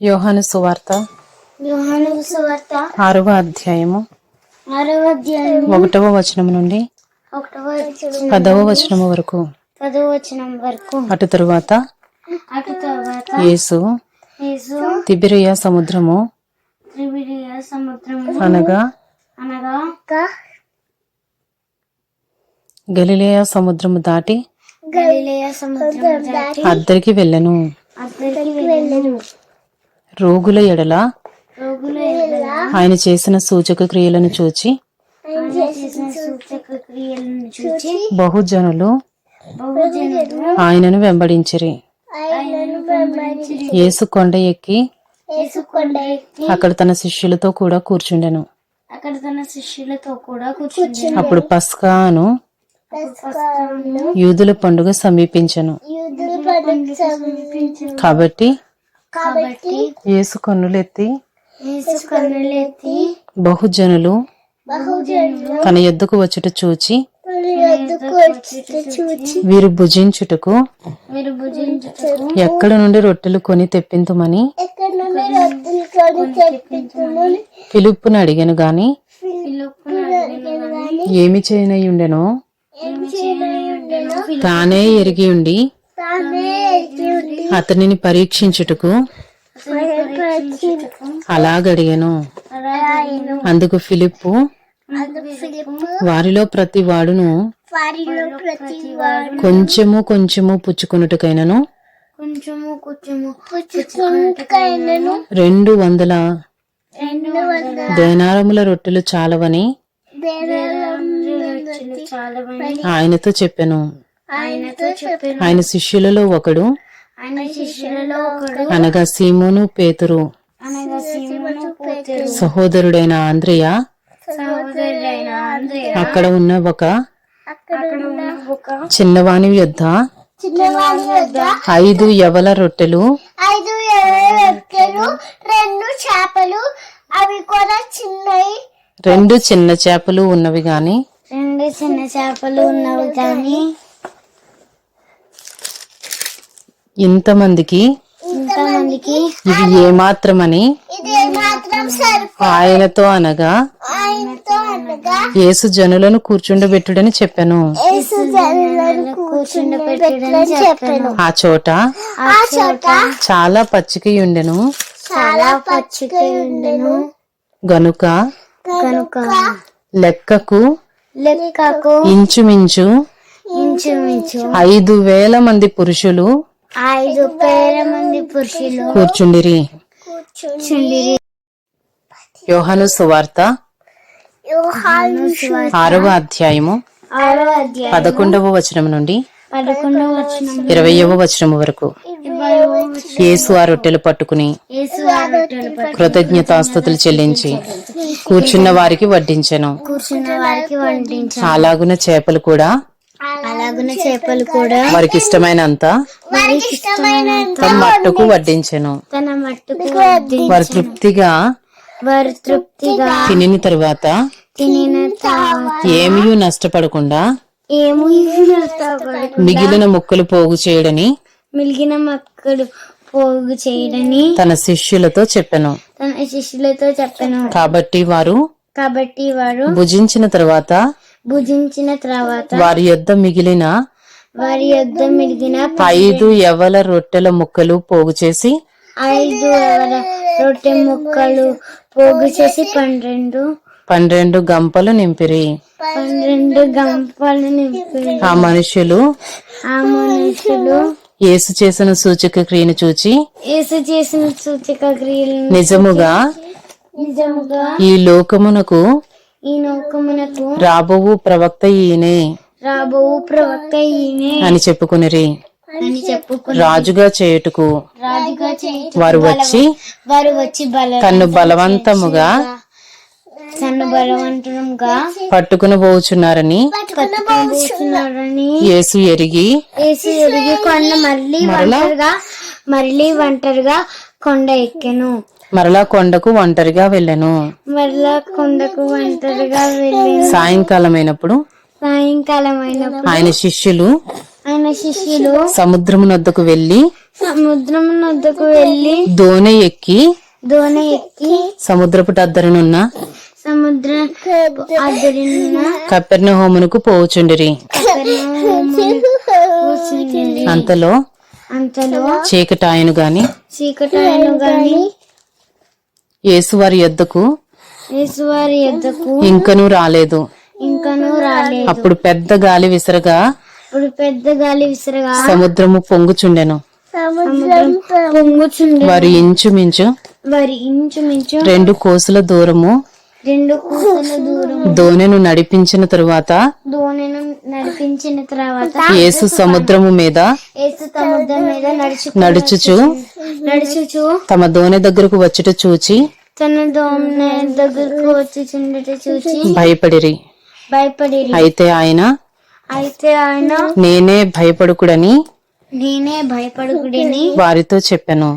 యోహాను సువార్త 6వ అధ్యాయము 1వ వచనం నుండి 10వ వచనం వరకు. అటు తరువాత యేసు తిబెరియా సముద్రము అనగా గలిలయ సముద్రము దాటి అద్దరికి వెళ్ళెను. రోగుల ఎడల ఆయన చేసిన సూచక క్రియలను చూచి బహుజనులు ఆయనను వెంబడించిరి. యేసు కొండ ఎక్కి అక్కడ తన శిష్యులతో కూడా కూర్చుండెను. అప్పుడు పస్కాను యూదుల పండుగ సమీపించెను. కాబట్టి యేసు కన్నులెత్తి బహుజనులు తన యొద్దకు వచ్చుట చూచి వీరు భుజించుటకు ఎక్కడ నుండి రొట్టెలు కొని తెప్పింతుమని ఫిలిప్పును అడిగాను గాని ఏమి చేయనయ్యుండెనో తానే ఎరిగి ఉండి అతనిని పరీక్షించుటకు అలాగడిగాను. అందుకు ఫిలిప్పు వారిలో ప్రతి వాడును కొంచెము కొంచెము పుచ్చుకొనుటకైనను 200 దేనారముల రొట్టెలు చాలవని ఆయనతో చెప్పెను. ఆయన శిష్యులలో ఒకడు అనగా సీమోను పేతురు సహోదరుడైన ఆంద్రెయ అక్కడ ఉన్న ఒక చిన్నవాని యొద్ద 5 యవల రొట్టెలు 2 చిన్న చేపలు ఉన్నవి గాని ఇంతమందికి ఇది ఏమాత్రమని ఆయనతో అనగా యేసు జనులను కూర్చుండబెట్టుడని చెప్పాను. ఆ చోట చాలా పచ్చిక ఉండెను గనుక లెక్కకు ఇంచుమించు 5,000 మంది పురుషులు కూర్చుండిరి. యోహాను సువార్త 6వ అధ్యాయము 11వ వచనం నుండి 20వ వచనం వరకు. యేసు ఆ రొట్టెలు పట్టుకుని కృతజ్ఞతాస్తుతులు చెల్లించి కూర్చున్న వారికి వడ్డించెను. అలాగున చేపలు కూడా వారికి ఇష్టమైనంత తన మట్టుకు వడ్డించెను. వారు తృప్తిగా తినిన తరువాత ఏమీ నష్టపడకుండా మిగిలిన ముక్కలు పోగు చేయడని తన శిష్యులతో చెప్పెను. కాబట్టి వారు భుజించిన తర్వాత వారి యొద్ద మిగిలిన 5 యవల రొట్టెల ముక్కలు పోగు చేసి 12 గంపలు నింపిరి. ఆ మనుషులు యేసు చేసిన సూచక క్రియను చూచి నిజముగా ఈ లోకమునకు రాబోవు ప్రవక్త ఈయనే అని చెప్పుకునిరి. రాజుగా చేయుటకు వారు వచ్చి తన్ను బలవంతముగా పట్టుకుని పోచున్నారని యేసు ఎరిగి కొండ ఎక్కెను. మరలా కొండకు ఒంటరిగా వెళ్ళెను. సాయంకాలమైనప్పుడు ఆయన శిష్యులు సముద్రమునొద్దకు వెళ్లి సముద్రం వద్దకు వెళ్ళి దోణి ఎక్కి దోణి ఎక్కి సముద్రపు అద్దరనున్న సముద్ర అద్దరిన కపెర్నహూమునకు పోవుచుండిరి. కూర్చుండి. అంతలో చీకటాయను గాని చీకటాయను గాని యేసువారి యొద్దకు యేసువారి యొద్దకు ఇంకనూ రాలేదు. అప్పుడు పెద్ద గాలి విసరగా సముద్రము పొంగుచుండెను. పొంగుచుండెను. వారి ఇంచుమించు 2 కోసుల దూరము దోణెను నడిపించిన తరువాత యేసు సముద్రము మీద నడుచుచు తమ దోణె దగ్గరకు వచ్చుట చూచి తన దోణె దగ్గరకు వచ్చి చూచి భయపడిరి. అయితే ఆయన నేనే భయపడుకుడని వారితో వారితో చెప్పెను.